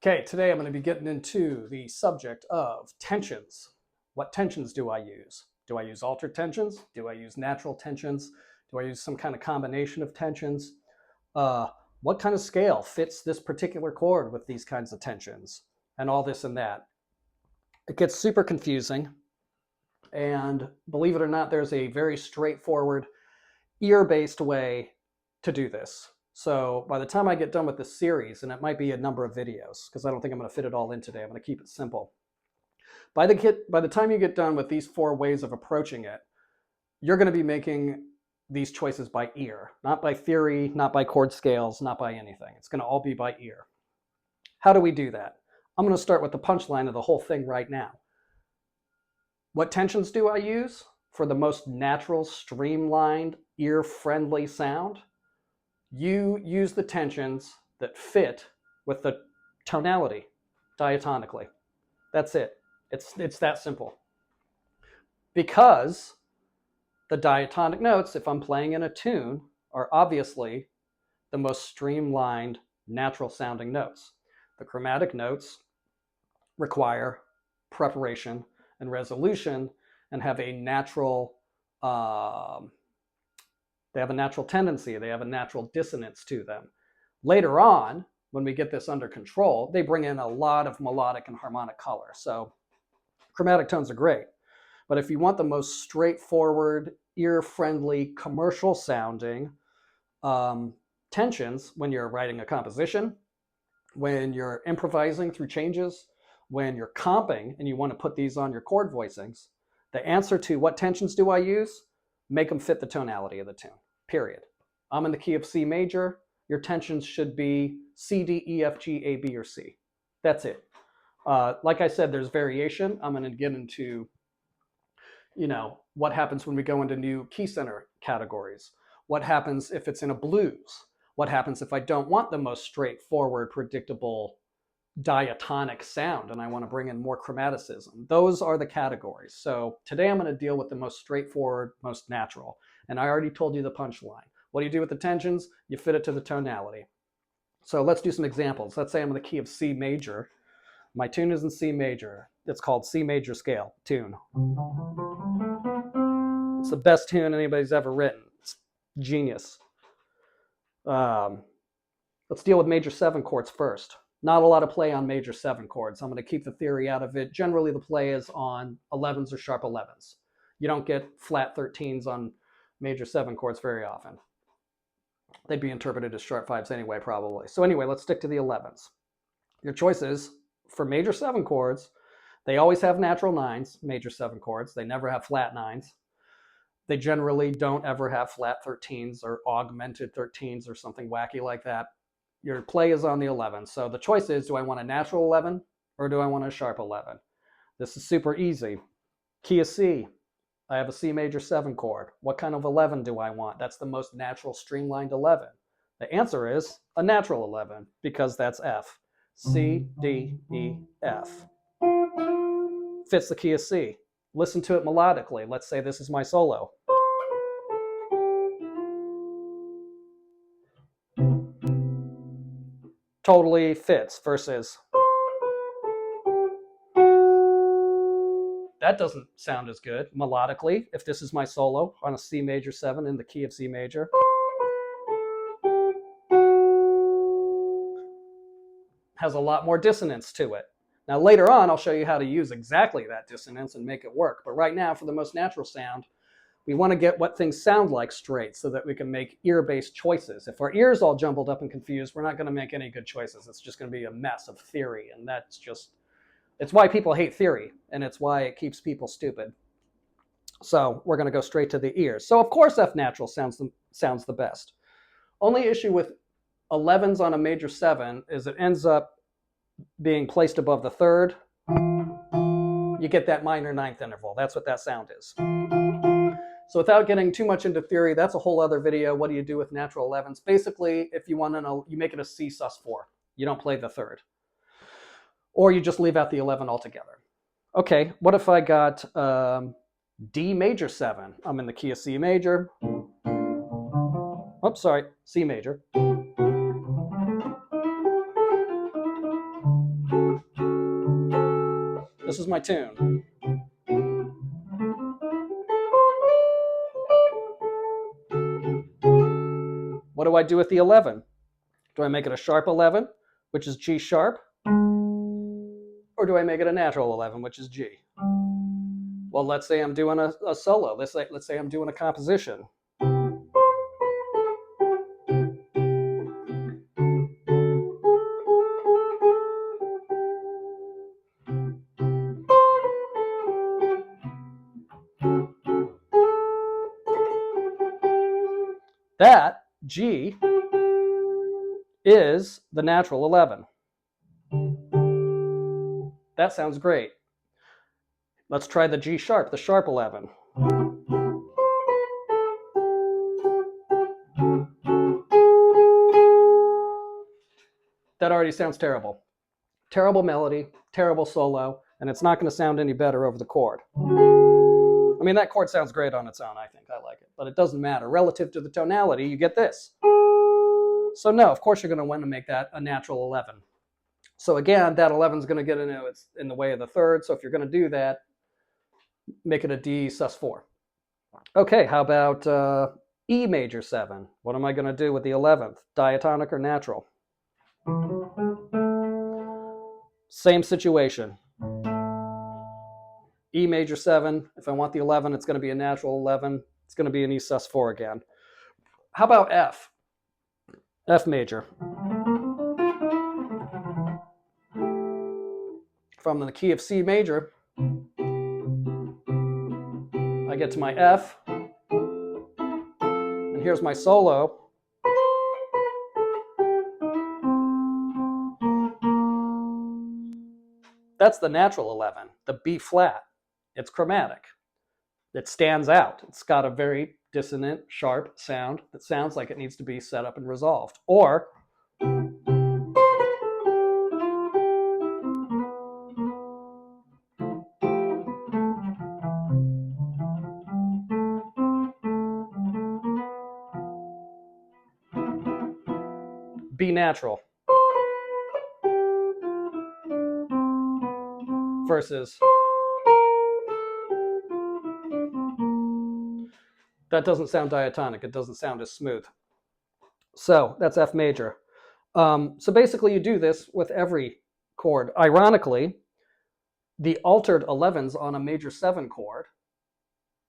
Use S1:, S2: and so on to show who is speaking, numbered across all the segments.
S1: Okay, today I'm going to be getting into the subject of tensions. What tensions do I use? Do I use altered tensions? Do I use natural tensions? Do I use some kind of combination of tensions? Uh, what kind of scale fits this particular chord with these kinds of tensions? And all this and that. It gets super confusing. And believe it or not, there's a very straightforward ear-based way to do this. So by the time I get done with this series, and it might be a number of videos, because I don't think I'm going to fit it all in today, I'm going to keep it simple. By the time you get done with these 4 ways of approaching it, you're going to be making these choices by ear, not by theory, not by chord scales, not by anything. It's going to all be by ear. How do we do that? I'm going to start with the punchline of the whole thing right now. What tensions do I use for the most natural, streamlined, ear-friendly sound? You use the tensions that fit with the tonality diatonically. That's it. It's that simple. Because the diatonic notes, if I'm playing in a tune, are obviously the most streamlined, natural sounding notes. The chromatic notes require preparation and resolution and have a natural they have a natural tendency, they have a natural dissonance to them. Later on, when we get this under control, they bring in a lot of melodic and harmonic color. So chromatic tones are great. But if you want the most straightforward, ear-friendly, commercial sounding tensions when you're writing a composition, when you're improvising through changes, when you're comping and you want to put these on your chord voicings, the answer to what tensions do I use? Make them fit the tonality of the tune, period. I'm in the key of C major. Your tensions should be C, D, E, F, G, A, B, or C. That's it. Like I said, there's variation. I'm going to get into, what happens when we go into new key center categories. What happens if it's in a blues? What happens if I don't want the most straightforward, predictable, diatonic sound and I want to bring in more chromaticism? Those are the categories. So today I'm going to deal with the most straightforward, most natural. And I already told you the punchline. What do you do with the tensions? You fit it to the tonality. So let's do some examples. Let's say I'm in the key of C major. My tune is in C major. It's called C major scale tune. It's the best tune anybody's ever written. It's genius. Let's deal with major 7 chords first. Not a lot of play on major 7 chords. I'm going to keep the theory out of it. Generally, the play is on 11s or sharp 11s. You don't get flat 13s on major 7 chords very often. They'd be interpreted as sharp 5s anyway, probably. So anyway, let's stick to the 11s. Your choices for major 7 chords, they always have natural 9s, major 7 chords. They never have flat 9s. They generally don't ever have flat 13s or augmented 13s or something wacky like that. Your play is on the 11. So the choice is, do I want a natural 11 or do I want a sharp 11? This is super easy. Key of C. I have a C major 7 chord. What kind of 11 do I want? That's the most natural streamlined 11. The answer is a natural 11 because that's F. C, D, E, F. Fits the key of C. Listen to it melodically. Let's say this is my solo. Totally fits versus that doesn't sound as good melodically if this is my solo on a C major 7 in the key of C major. Has a lot more dissonance to it. Now later on I'll show you how to use exactly that dissonance and make it work. But right now, for the most natural sound, we want to get what things sound like straight so that we can make ear-based choices. If our ears all jumbled up and confused, we're not going to make any good choices. It's just going to be a mess of theory, and it's why people hate theory, and it's why it keeps people stupid. So we're going to go straight to the ears. So of course F natural sounds the best. Only issue with 11s on a major 7 is it ends up being placed above the 3rd. You get that minor 9th interval. That's what that sound is. So without getting too much into theory, that's a whole other video. What do you do with natural 11s? Basically, if you want to know, you make it a C sus4. You don't play the 3rd. Or you just leave out the 11 altogether. Okay, what if I got D major 7? I'm in the key of C major. Oops, sorry, C major. This is my tune. What do I do with the 11? Do I make it a sharp 11, which is G sharp? Or do I make it a natural 11, which is G? Well, let's say I'm doing a solo. Let's say I'm doing a composition. That, G, is the natural 11. That sounds great. Let's try the G sharp, the sharp 11. That already sounds terrible. Terrible melody, terrible solo, and it's not going to sound any better over the chord. I mean, that chord sounds great on its own, I think. I like it. But it doesn't matter. Relative to the tonality, you get this. So no, of course you're going to want to make that a natural 11. So again, that 11 is going to get it's in the way of the third. So if you're going to do that, make it a D sus4. Okay, how about E major 7? What am I going to do with the 11th? Diatonic or natural? Same situation. E major 7. If I want the 11, it's going to be a natural 11. It's going to be an E sus4 again. How about F? F major. From the key of C major, I get to my F, and here's my solo. That's the natural 11, the B flat. It's chromatic. It stands out. It's got a very dissonant, sharp sound that sounds like it needs to be set up and resolved. Or B natural versus that doesn't sound diatonic. It doesn't sound as smooth. So that's F major. So basically you do this with every chord. Ironically, the altered 11s on a major 7 chord,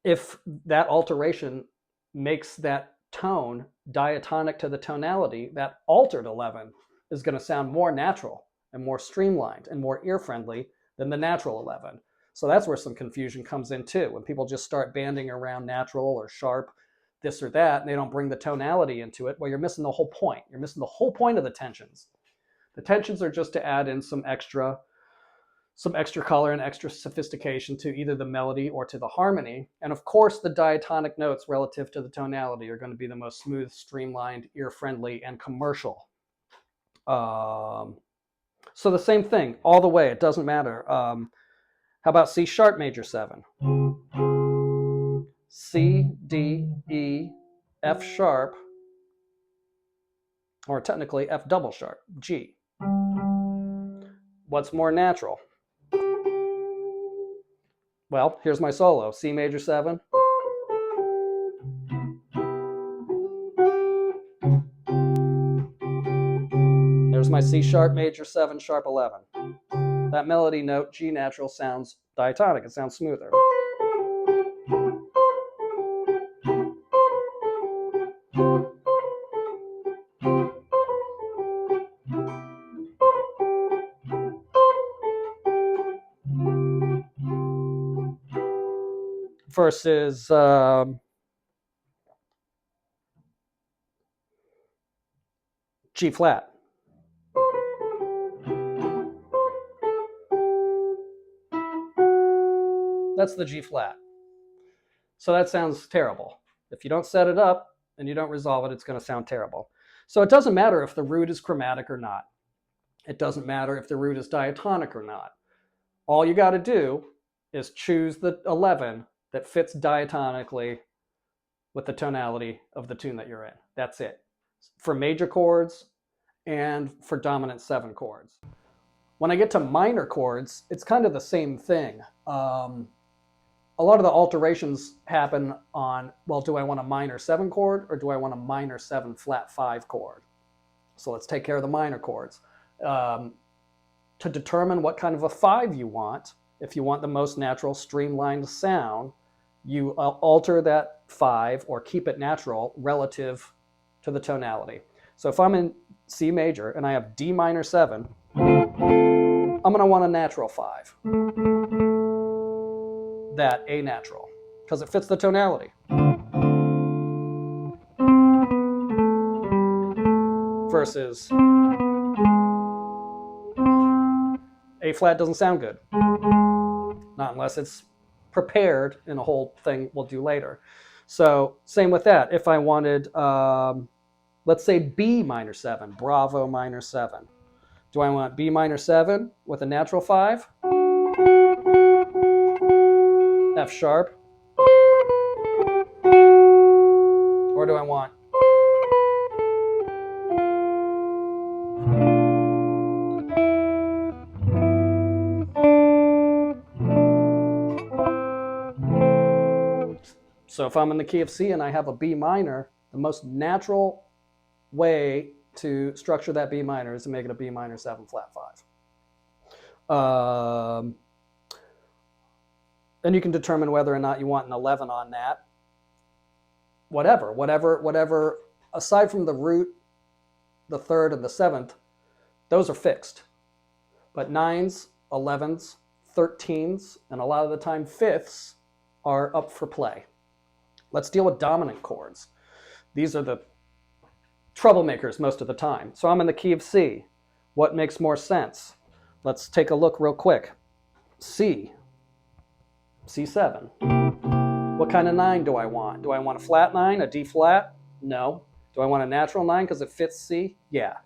S1: if that alteration makes that tone diatonic to the tonality, that altered 11 is going to sound more natural and more streamlined and more ear-friendly than the natural 11. So that's where some confusion comes in too. When people just start banding around natural or sharp, this or that, and they don't bring the tonality into it, well, you're missing the whole point. You're missing the whole point of the tensions. The tensions are just to add in some extra color and extra sophistication to either the melody or to the harmony. And of course, the diatonic notes relative to the tonality are going to be the most smooth, streamlined, ear-friendly, and commercial. So the same thing all the way. It doesn't matter. How about C sharp major 7? C, D, E, F sharp, or technically F double sharp, G. What's more natural? Well, here's my solo. C major 7. There's my C sharp major 7 sharp 11. That melody note, G natural, sounds diatonic. It sounds smoother. Versus G flat. That's the G flat. So that sounds terrible. If you don't set it up and you don't resolve it, it's going to sound terrible. So it doesn't matter if the root is chromatic or not. It doesn't matter if the root is diatonic or not. All you got to do is choose the 11 that fits diatonically with the tonality of the tune that you're in. That's it. For major chords and for dominant 7 chords. When I get to minor chords, it's kind of the same thing. A lot of the alterations happen on, well, do I want a minor 7 chord or do I want a minor 7 flat 5 chord? So let's take care of the minor chords. To determine what kind of a 5 you want, if you want the most natural streamlined sound, you alter that 5 or keep it natural relative to the tonality. So if I'm in C major and I have D minor 7, I'm going to want a natural 5. That A natural, because it fits the tonality. Versus A flat doesn't sound good. Not unless it's prepared in a whole thing we'll do later. So same with that. If I wanted, let's say B minor 7, Bravo minor 7. Do I want B minor 7 with a natural 5? F sharp? Or do I want So if I'm in the key of C and I have a B minor, the most natural way to structure that B minor is to make it a B minor 7 flat 5. Then you can determine whether or not you want an 11 on that. Whatever, aside from the root, the 3rd, and the 7th, those are fixed. But 9s, 11s, 13s, and a lot of the time 5ths are up for play. Let's deal with dominant chords. These are the troublemakers most of the time. So I'm in the key of C. What makes more sense? Let's take a look real quick. C, C7. What kind of 9 do I want? Do I want a flat 9, a D flat? No. Do I want a natural 9 because it fits C? Yeah.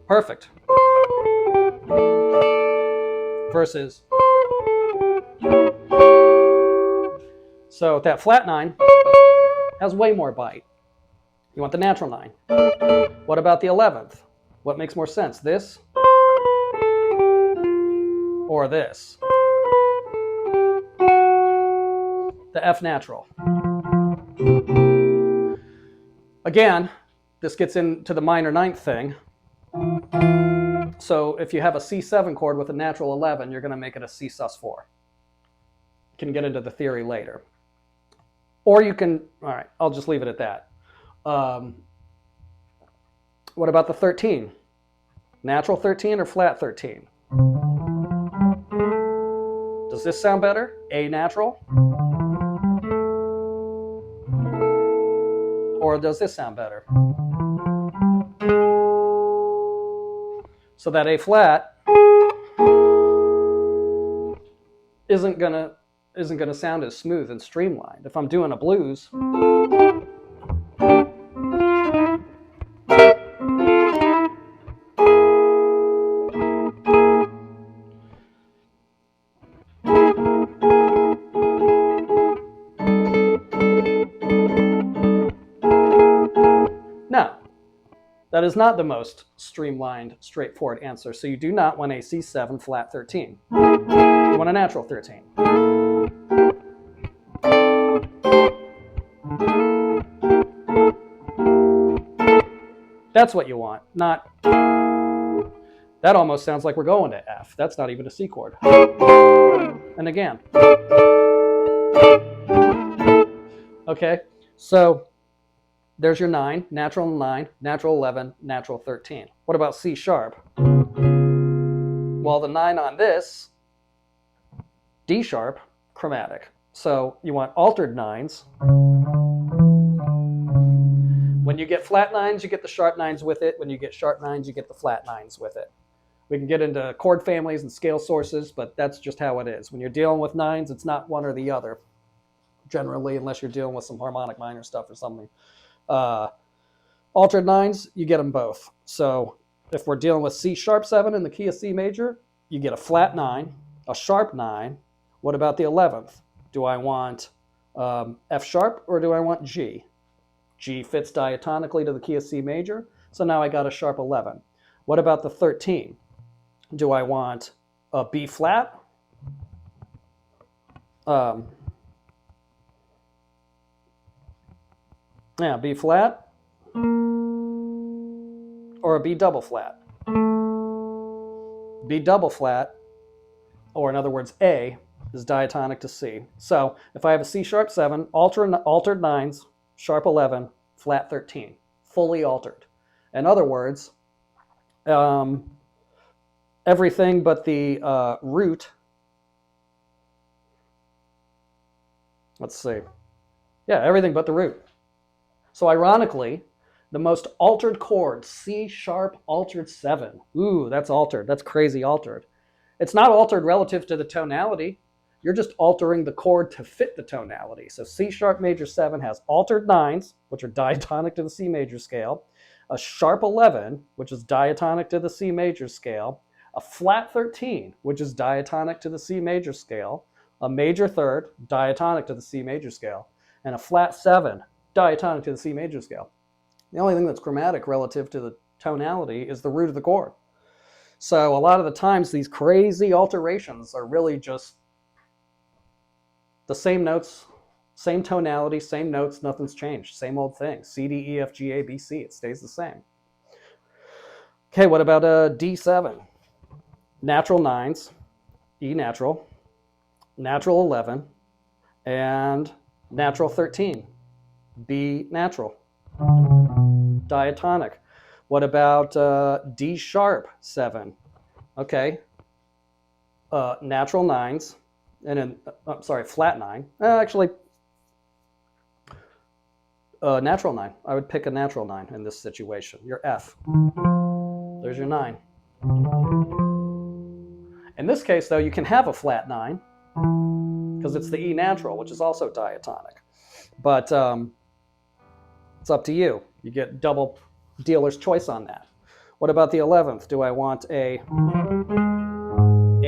S1: Perfect. Versus, so that flat 9 has way more bite. You want the natural 9. What about the 11th? What makes more sense, this or this? The F natural. Again, this gets into the minor 9th thing. So if you have a C7 chord with a natural 11, you're going to make it a C sus4. You can get into the theory later. Or you can, all right, I'll just leave it at that. What about the 13? Natural 13 or flat 13? Does this sound better? A natural? Or does this sound better? So that A flat isn't gonna sound as smooth and streamlined. If I'm doing a blues, now that is not the most streamlined, straightforward answer. So you do not want a C7 flat 13. You want a natural 13. That's what you want, not, that almost sounds like we're going to F. That's not even a C chord. And again. Okay, so there's your 9, natural 9, natural 11, natural 13. What about C sharp? Well, the 9 on this, D sharp, chromatic. So you want altered 9s. When you get flat 9s, you get the sharp 9s with it. When you get sharp 9s, you get the flat 9s with it. We can get into chord families and scale sources, but that's just how it is. When you're dealing with 9s, it's not one or the other, generally, unless you're dealing with some harmonic minor stuff or something. Altered 9s, you get them both. So if we're dealing with C sharp 7 in the key of C major, you get a flat 9, a sharp 9. What about the 11th? Do I want F sharp, or do I want G? G fits diatonically to the key of C major, so now I got a sharp 11. What about the 13? Do I want a B flat? Yeah, B flat, or a B double flat? B double flat, or in other words, A, is diatonic to C. So if I have a C sharp 7, altered 9s, sharp 11, flat 13, fully altered. In other words, everything but the root, let's see, yeah, everything but the root. So ironically, the most altered chord, C sharp altered 7. Ooh, that's altered. That's crazy altered. It's not altered relative to the tonality. You're just altering the chord to fit the tonality. So C sharp major 7 has altered 9s, which are diatonic to the C major scale, a sharp 11, which is diatonic to the C major scale, a flat 13, which is diatonic to the C major scale, a major third, diatonic to the C major scale, and a flat 7, diatonic to the C major scale. The only thing that's chromatic relative to the tonality is the root of the chord. So a lot of the times these crazy alterations are really just the same notes, same tonality, same notes, nothing's changed. Same old thing. C, D, E, F, G, A, B, C. It stays the same. Okay, what about a D7? Natural 9s, E natural, natural 11, and natural 13, B natural, diatonic. What about D sharp 7? Okay, natural 9s, and then, flat 9. Actually, natural 9. I would pick a natural 9 in this situation. Your F. There's your 9. In this case, though, you can have a flat 9 because it's the E natural, which is also diatonic. But it's up to you. You get double dealer's choice on that. What about the 11th? Do I want a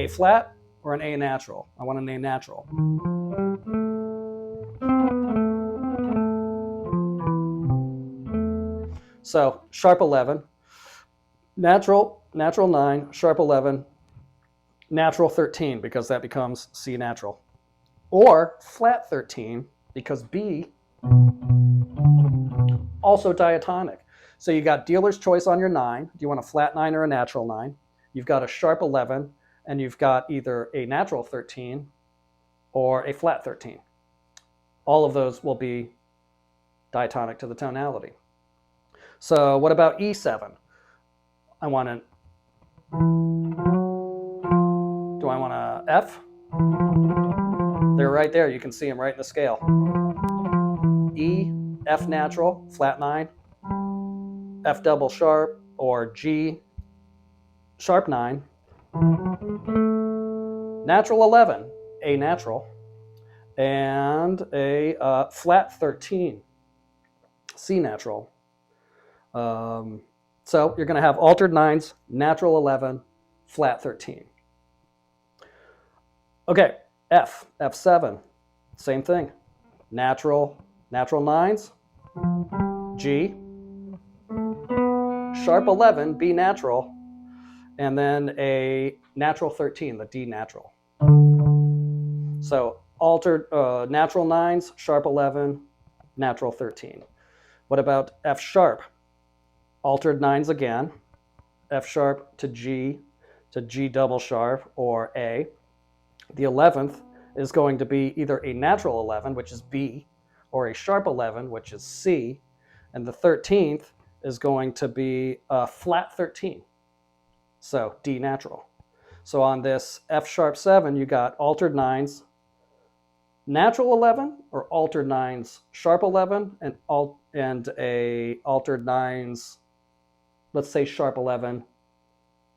S1: flat or an A natural? I want an A natural. So sharp 11, natural 9, sharp 11, natural 13, because that becomes C natural. Or flat 13, because B, also diatonic. So you got dealer's choice on your 9. Do you want a flat 9 or a natural 9? You've got a sharp 11, and you've got either a natural 13 or a flat 13. All of those will be diatonic to the tonality. So what about E7? Do I want a F? They're right there. You can see them right in the scale. E, F natural, flat 9, F double sharp, or G sharp 9, natural 11, A natural, and a flat 13, C natural. So you're going to have altered 9s, natural 11, flat 13. Okay, F7, same thing. Natural 9s, G, sharp 11, B natural, and then a natural 13, the D natural. So altered natural 9s, sharp 11, natural 13. What about F sharp? Altered 9s again, F sharp to G double sharp, or A. The 11th is going to be either a natural 11, which is B, or a sharp 11, which is C, and the 13th is going to be a flat 13, so D natural. So on this F sharp 7, you got altered 9s, natural 11, or altered 9s, sharp 11, and a altered 9s, let's say sharp 11,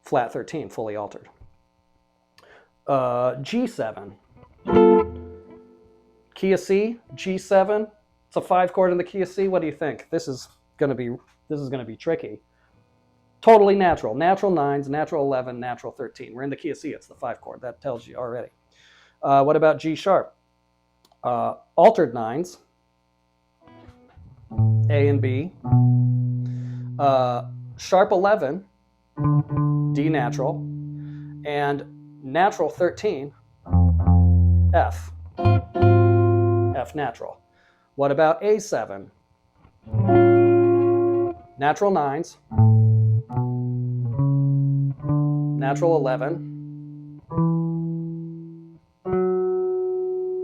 S1: flat 13, fully altered. G7, key of C, G7. It's a 5 chord in the key of C. What do you think? This is going to be tricky. Totally natural. Natural 9s, natural 11, natural 13. We're in the key of C. It's the 5 chord. That tells you already. What about G sharp? Altered nines, A and B, sharp 11, D natural, and natural 13, F, F natural. What about A7? Natural 9s, natural 11,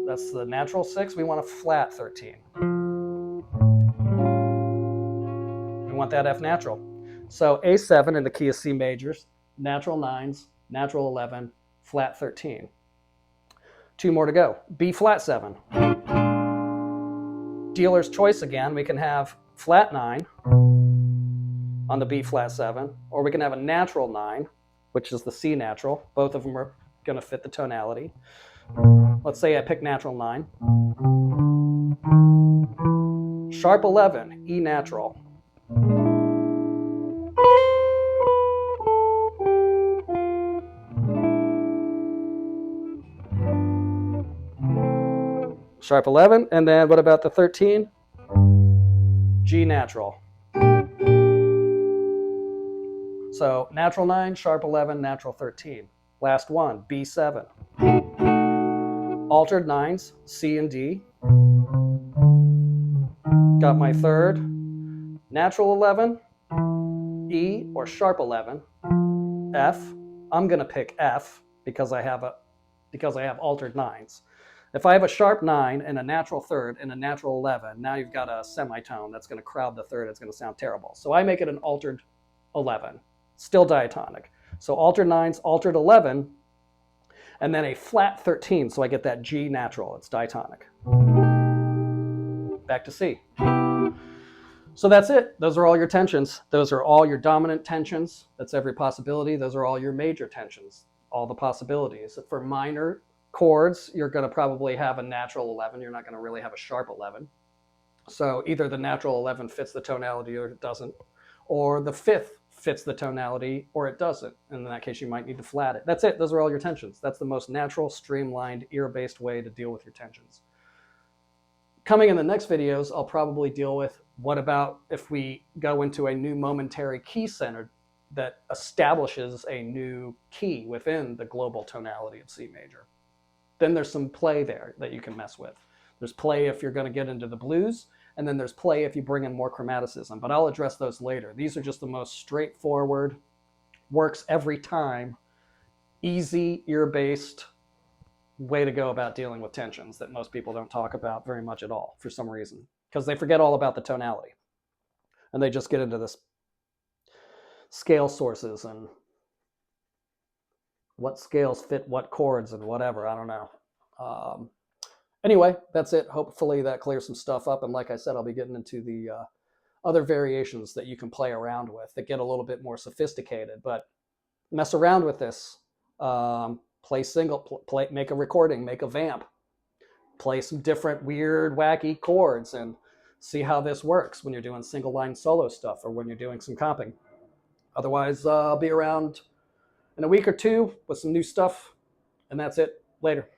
S1: that's the natural 6, we want a flat 13. We want that F natural. So A7 in the key of C majors, natural 9s, natural 11, flat 13. 2 more to go. B flat 7. Dealer's choice again, we can have flat 9 on the B flat 7, or we can have a natural 9, which is the C natural. Both of them are going to fit the tonality. Let's say I pick natural 9. Sharp 11, E natural. Sharp 11, and then what about the 13? G natural. So natural 9, sharp 11, natural 13. Last one, B7. Altered 9s, C and D. Got my third, natural 11, E or sharp 11, F. I'm going to pick F because I have altered 9s. If I have a sharp 9 and a natural third and a natural 11, now you've got a semitone that's going to crowd the third. It's going to sound terrible. So I make it an altered 11, still diatonic. So altered 9s, altered 11, and then a flat 13. So I get that G natural. It's diatonic. Back to C. So that's it. Those are all your tensions. Those are all your dominant tensions. That's every possibility. Those are all your major tensions, all the possibilities. For minor chords, you're going to probably have a natural 11. You're not going to really have a sharp 11. So either the natural 11 fits the tonality or it doesn't, or the fifth fits the tonality or it doesn't. And in that case, you might need to flat it. That's it. Those are all your tensions. That's the most natural, streamlined, ear-based way to deal with your tensions. Coming in the next videos, I'll probably deal with what about if we go into a new momentary key center that establishes a new key within the global tonality of C major. Then there's some play there that you can mess with. There's play if you're going to get into the blues, and then there's play if you bring in more chromaticism, but I'll address those later. These are just the most straightforward, works every time, easy, ear-based way to go about dealing with tensions that most people don't talk about very much at all for some reason, because they forget all about the tonality and they just get into this scale sources and what scales fit what chords and whatever. I don't know. Anyway, that's it. Hopefully that clears some stuff up. And like I said, I'll be getting into the other variations that you can play around with that get a little bit more sophisticated, but mess around with this. Play single, make a recording, make a vamp, play some different weird, wacky chords and see how this works when you're doing single line solo stuff or when you're doing some comping. Otherwise, I'll be around in a week or two with some new stuff, and that's it. Later.